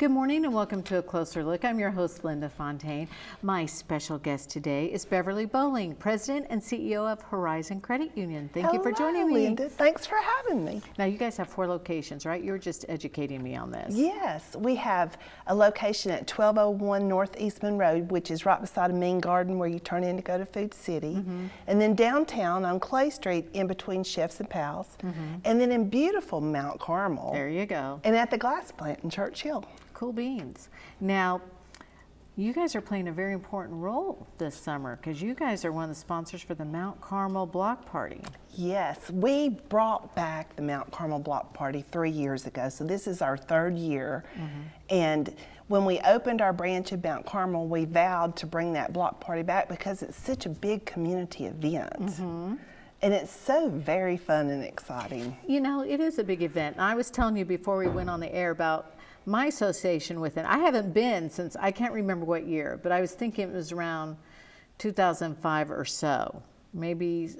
Good morning and welcome to A Closer Look. I'm your host, Linda Fontaine. My special guest today is Beverly Bowling, President and CEO of Horizon Credit Union. Thank you for joining me. Linda. Thanks for having me. Now, you guys have 4 locations, right? You were just educating me on this. Yes, we have a location at 1201 North Eastman Road, which is right beside a Mean Garden where you turn in to go to Food City. And then downtown on Clay Street in between Chefs and Pals. And then in beautiful Mount Carmel. There you go. And at the glass plant in Church Hill. Cool beans. Now, you guys are playing a very important role this summer because you guys are one of the sponsors for the Mount Carmel Block Party. Yes, we brought back the Mount Carmel Block Party 3 years ago, so this is our 3rd year. And when we opened our branch in Mount Carmel, we vowed to bring that block party back because it's such a big community event. And it's so very fun and exciting. You know, it is a big event. I was telling you before we went on the air about my association with it. I haven't been since, I can't remember what year, but I was thinking it was around 2005 or so. Maybe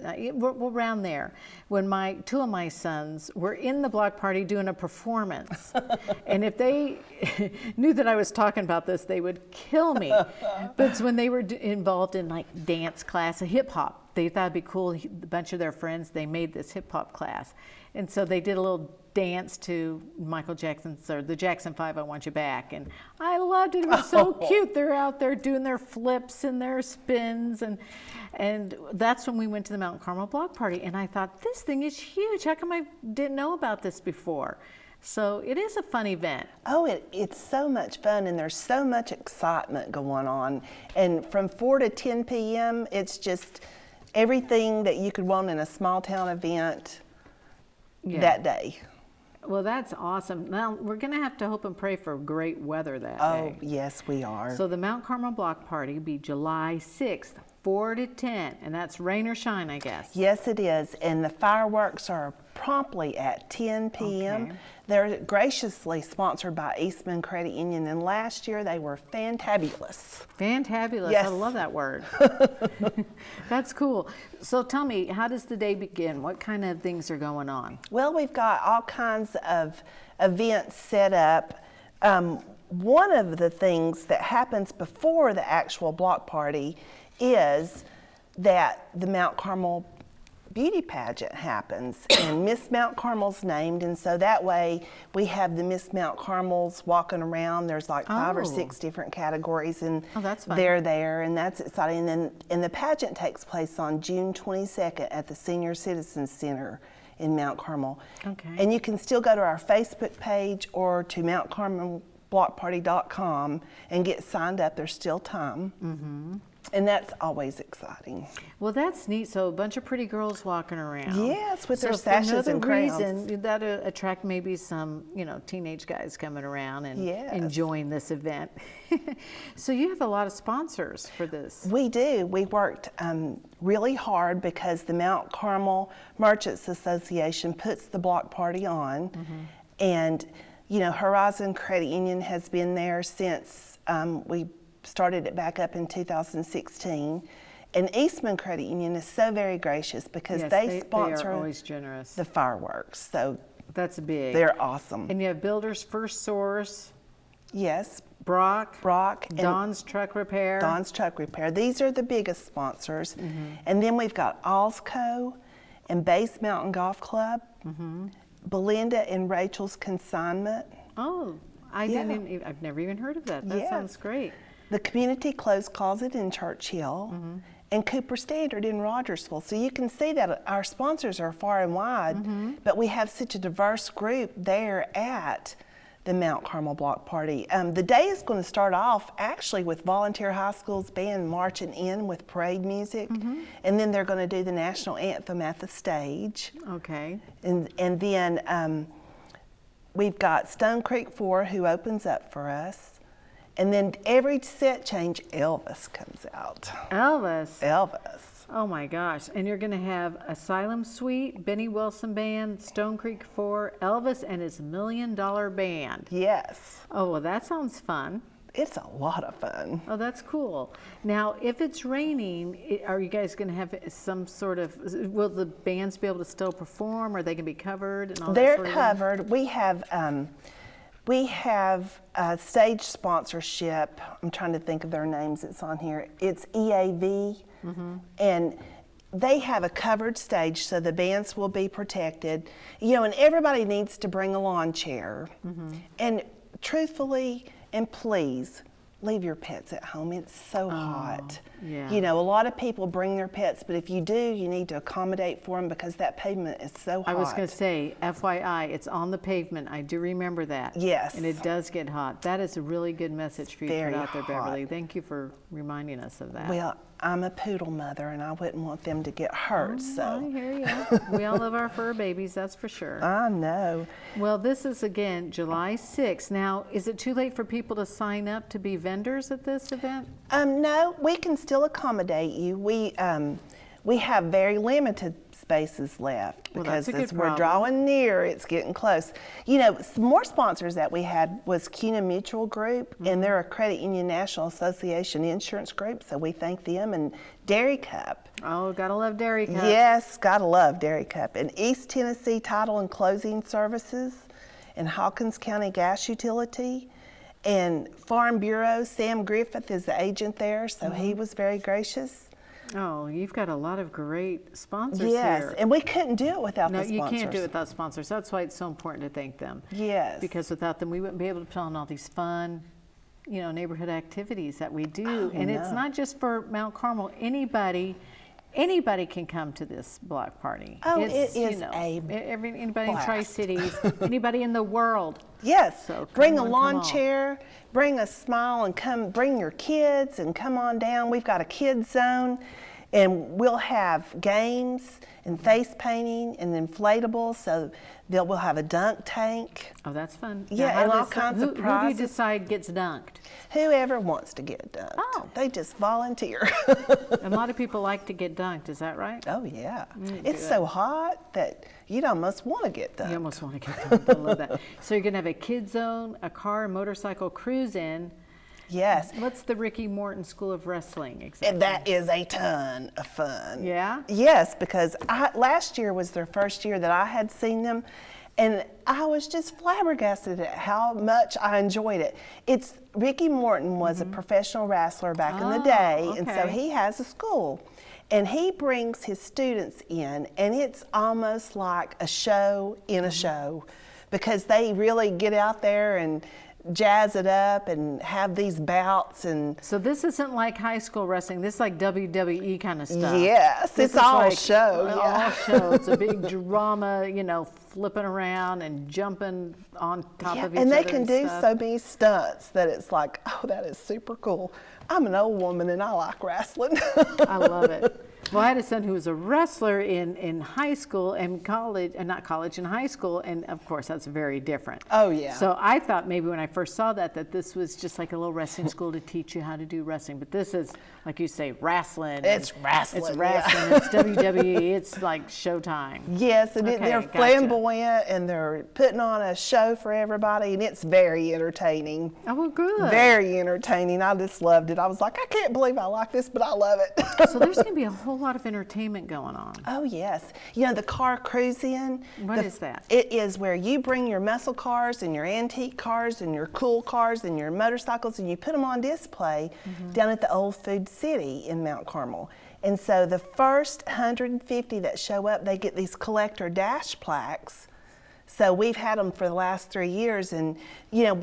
around there, when 2 of my sons were in the block party doing a performance. And if they knew that I was talking about this, they would kill me. But it's when they were involved in like dance class, a hip hop. They thought it'd be cool, a bunch of their friends, they made this hip hop class. And so they did a little dance to Michael Jackson's, or the Jackson 5, I Want You Back. And I loved it, it was so cute. They're out there doing their flips and their spins. And that's when we went to the Mount Carmel Block Party. And I thought, this thing is huge. How come I didn't know about this before? So it is a fun event. Oh, it's so much fun, and there's so much excitement going on. And from 4 to 10 p.m., it's just everything that you could want in a small town event that day. Well, that's awesome. Now, we're going to have to hope and pray for great weather that day. Oh, yes, we are. So the Mount Carmel Block Party will be July 6th, 4 to 10, and that's rain or shine, I guess. Yes, it is, and the fireworks are promptly at 10 p.m. Okay. They're graciously sponsored by Eastman Credit Union, and last year they were fantabulous. Fantabulous. Yes. I love that word. That's cool. So tell me, how does the day begin? What kind of things are going on? Well, we've got all kinds of events set up. One of the things that happens before the actual block party is that the Mount Carmel beauty pageant happens, and Miss Mount Carmel's named, and so that way we have the Miss Mount Carmels walking around. There's like 5 or 6 different categories, and that's fun. they're there, and that's exciting. And the pageant takes place on June 22nd at the Senior Citizens Center in Mount Carmel. Okay. And you can still go to our Facebook page or to mountcarmelblockparty.com and get signed up. There's still time. And that's always exciting. Well, that's neat. So a bunch of pretty girls walking around. Yes, with their sashes and crowns. Reason, that'll attract maybe some, teenage guys coming around and enjoying this event. So you have a lot of sponsors for this. We do. We worked really hard because the Mount Carmel Merchants Association puts the block party on. And, Horizon Credit Union has been there since we started it back up in 2016, and Eastman Credit Union is so very gracious because they sponsor they are always generous. The fireworks. So that's big. They're awesome. And you have Builders First Source. Yes. Brock. Don's Truck Repair. Don's Truck Repair. These are the biggest sponsors. And then we've got Allsco and Base Mountain Golf Club, Belinda and Rachel's Consignment. Oh, I've never even heard of that. That sounds great. The Community Clothes Closet in Church Hill, and Cooper Standard in Rogersville. So you can see that our sponsors are far and wide, but we have such a diverse group there at the Mount Carmel Block Party. The day is going to start off actually with Volunteer High School's band marching in with parade music, and then they're going to do the national anthem at the stage. Okay. And then we've got Stone Creek 4 who opens up for us. And then every set change, Elvis comes out. Elvis? Elvis. Oh my gosh. And you're going to have Asylum Suite, Benny Wilson Band, Stone Creek 4, Elvis and his $1 Million Band. Yes. Oh, well, that sounds fun. It's a lot of fun. Oh, that's cool. Now, if it's raining, are you guys going to have some sort of, will the bands be able to still perform? Or are they going to be covered? And all They're that sort covered. We have We have a stage sponsorship. I'm trying to think of their names. It's on here. It's EAV, and they have a covered stage, so the bands will be protected. You know, and everybody needs to bring a lawn chair. And truthfully, and please, leave your pets at home. It's so hot. Yeah. You know, a lot of people bring their pets, but if you do, you need to accommodate for them because that pavement is so hot. I was going to say, FYI, it's on the pavement. I do remember that. Yes. And it does get hot. That is a really good message for you to Very put out there, Beverly. hot. Thank you for reminding us of that. Well, I'm a poodle mother, and I wouldn't want them to get hurt, I so. hear you. We all love our fur babies, that's for sure. I know. Well, this is, again, July 6th. Now, is it too late for people to sign up to be vendors at this event? No, we can still accommodate you. We have very limited spaces left Well, because that's a as good we're problem. drawing near, it's getting close. You know, some more sponsors that we had was CUNA Mutual Group, and they're a Credit Union National Association insurance group, so we thank them, and Dairy Cup. Oh, gotta love Dairy Cup. Yes, gotta love Dairy Cup. And East Tennessee Title and Closing Services, and Hawkins County Gas Utility, and Farm Bureau. Sam Griffith is the agent there, so he was very gracious. Oh, you've got a lot of great sponsors Yes, here. and we couldn't do it without No, the you sponsors. can't do it without sponsors. That's why it's so important to thank them. Yes. Because without them, we wouldn't be able to put on all these fun, you know, neighborhood activities that we do. And it's no. not just for Mount Carmel. Anybody can come to this block party. Oh, It's, it is you know, a anybody in blast. Tri-Cities, anybody in the world. Yes, So bring come a on, lawn come on. chair, bring a smile, and come bring your kids and come on down. We've got a kids zone, and we'll have games and face painting and inflatables. So we'll have a dunk tank. Oh, that's fun. Now, Yeah, how and all does- kinds of Who do prizes. you decide gets dunked? Whoever wants to get dunked, Oh. they just volunteer. A lot of people like to get dunked. Is that right? Oh yeah, Mm, it's so hot that you'd almost want to get dunked. You almost want to get dunked. I love that. So you're going to have a kid zone, a car and motorcycle cruise in. Yes, What's the Ricky Morton School of Wrestling exactly? and that is a ton of fun. Yeah? Yes, because last year was their first year that I had seen them, and I was just flabbergasted at how much I enjoyed it. Ricky Morton was a professional wrestler back in the day, and so okay. he has a school. And he brings his students in, and it's almost like a show in a show because they really get out there and jazz it up and have these bouts and So this isn't like high school wrestling. This is like WWE kind of stuff. yes, This it's is all like show. All Yeah. show. It's a big drama, you know, flipping around and jumping on top of each and other. they can do so many stunts that it's like, oh, that is super cool. I'm an old woman and I like wrestling. I love it. Well, I had a son who was a wrestler in high school and college, and not college, in high school, and of course that's very different. Oh, yeah. So I thought maybe when I first saw that this was just like a little wrestling school to teach you how to do wrestling, but this is, like you say, wrestling. It's wrestling, It's yeah. wrestling. It's WWE. It's like Showtime. Yes, and Okay, they're gotcha. flamboyant and they're putting on a show for everybody, and it's very entertaining. Oh, well, good. Very entertaining. I just loved it. I was like, I can't believe I like this, but I love it. So there's going to be a whole lot of entertainment going on. Oh, yes. You know, the car cruise-in. What is that? It is where you bring your muscle cars and your antique cars and your cool cars and your motorcycles, and you put them on display down at the Old Food City in Mount Carmel. And so the first 150 that show up, they get these collector dash plaques. So we've had them for the last 3 years, and you know,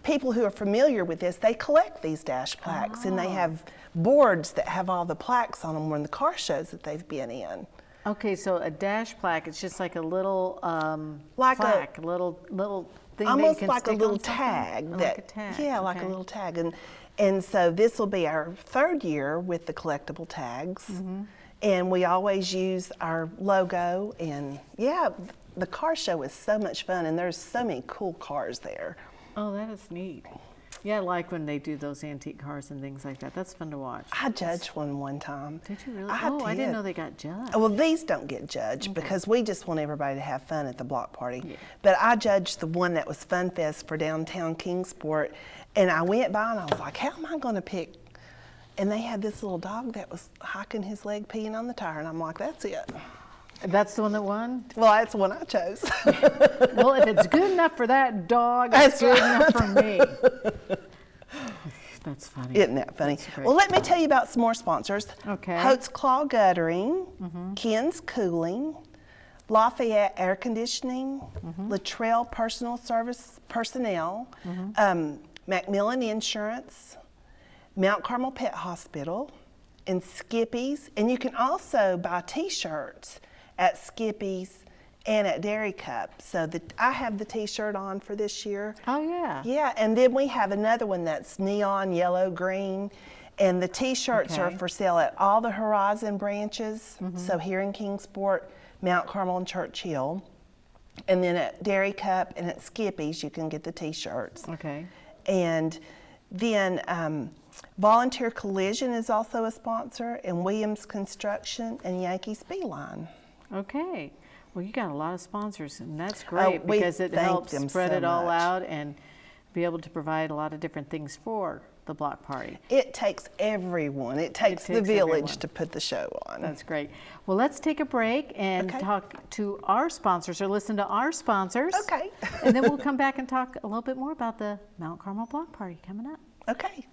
people who are familiar with this, they collect these dash plaques, and they have boards that have all the plaques on them from the car shows that they've been in. Okay, so a dash plaque, it's just like a little Like a- plaque, little thing that you Almost can like a stick little on something? tag. Oh, That, like a tag. Yeah, like a okay. little tag. And so this will be our third year with the collectible tags. And we always use our logo. And yeah, the car show is so much fun, and there's so many cool cars there. Oh, that is neat. Yeah, I like when they do those antique cars and things like that. That's fun to watch. I judged one time. Did you really? I I didn't did. know they got judged. Well, these don't get judged because we just want everybody to have fun at the block party. But I judged the one that was Fun Fest for downtown Kingsport, and I went by and I was like, how am I going to pick? And they had this little dog that was hiking his leg, peeing on the tire, and I'm like, that's it. That's the one that won? Well, that's the one I chose. Well, if it's good enough for that dog, it's That's good right. enough for me. That's funny. Isn't that funny? That's great. Well, let me tell you about some more sponsors. Okay. Holt's Claw Guttering, Ken's Cooling, Lafayette Air Conditioning, Latrell Personal Service Personnel, Macmillan Insurance, Mount Carmel Pet Hospital, and Skippy's. And you can also buy T-shirts at Skippy's and at Dairy Cup. So I have the T-shirt on for this year. Oh, yeah. Yeah, and then we have another one that's neon yellow green, and the T-shirts are Okay. for sale at all the Horizon branches. So here in Kingsport, Mount Carmel, and Churchill, and then at Dairy Cup and at Skippy's you can get the T-shirts. Okay. And then Volunteer Collision is also a sponsor, and Williams Construction and Yankees Beeline. Okay. Well, you got a lot of sponsors, and that's great we because it thank helps them spread so it all much. out and be able to provide a lot of different things for the block party. It takes everyone. It takes the takes village everyone. to put the show on. That's great. Well, let's take a break and Okay. talk to our sponsors or listen to our sponsors. Okay. And then we'll come back and talk a little bit more about the Mount Carmel Block Party coming up. Okay.